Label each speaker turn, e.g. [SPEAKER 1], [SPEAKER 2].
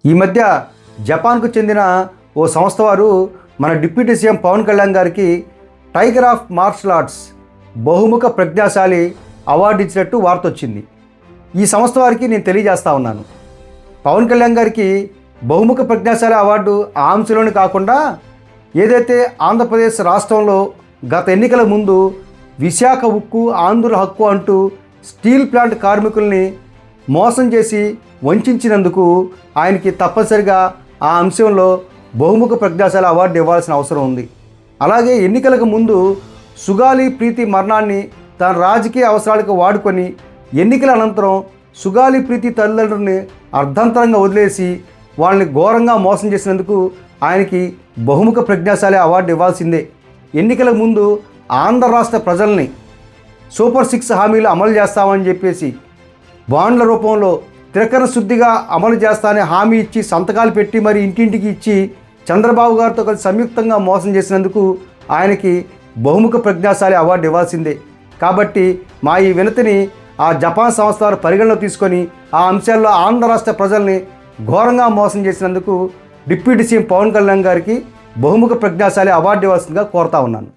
[SPEAKER 1] ఈ మధ్య జపాన్కు చెందిన ఓ సంస్థ వారు మన డిప్యూటీ సీఎం పవన్ కళ్యాణ్ గారికి టైగర్ ఆఫ్ మార్షల్ ఆర్ట్స్ బహుముఖ ప్రజ్ఞాశాలి అవార్డు ఇచ్చినట్టు వార్త వచ్చింది. ఈ సంస్థ వారికి నేను తెలియజేస్తా ఉన్నాను, పవన్ కళ్యాణ్ గారికి బహుముఖ ప్రజ్ఞాశాలి అవార్డు ఆ అంశంలోనే కాకుండా ఏదైతే ఆంధ్రప్రదేశ్ రాష్ట్రంలో గత ఎన్నికల ముందు విశాఖ ఉక్కు ఆంధ్రుల హక్కు అంటూ స్టీల్ ప్లాంట్ కార్మికుల్ని మోసం చేసి వంచినందుకు ఆయనకి తప్పనిసరిగా ఆ అంశంలో బహుముఖ ప్రజ్ఞాశాలి అవార్డు ఇవ్వాల్సిన అవసరం ఉంది. అలాగే ఎన్నికలకు ముందు సుగాలి ప్రీతి మరణాన్ని తన రాజకీయ అవసరాలకు వాడుకొని ఎన్నికల అనంతరం సుగాలి ప్రీతి తల్లిదండ్రుల్ని అర్ధంతరంగా వదిలేసి వాళ్ళని ఘోరంగా మోసం చేసినందుకు ఆయనకి బహుముఖ ప్రజ్ఞాశాలి అవార్డు ఇవ్వాల్సిందే. ఎన్నికల ముందు ఆంధ్ర రాష్ట్ర ప్రజల్ని సూపర్ 6 హామీలు అమలు చేస్తామని చెప్పేసి బాండ్ల రూపంలో త్రికరణ శుద్ధిగా అమలు చేస్తానని హామీ ఇచ్చి సంతకాలు పెట్టి మరి ఇంటింటికి ఇచ్చి చంద్రబాబు గారితో కలిసి సంయుక్తంగా మోసం చేసినందుకు ఆయనకి బహుముఖ ప్రజ్ఞాశాలి అవార్డు ఇవ్వాల్సిందే. కాబట్టి మా ఈ వినతిని ఆ జపాన్ సంస్థ వారు పరిగణలో తీసుకొని ఆ అంశాల్లో ఆంధ్ర రాష్ట్ర ప్రజల్ని ఘోరంగా మోసం చేసినందుకు డిప్యూటీ సీఎం పవన్ కళ్యాణ్ గారికి బహుముఖ ప్రజ్ఞాశాలి అవార్డు ఇవ్వాల్సిందిగా కోరుతా ఉన్నాను.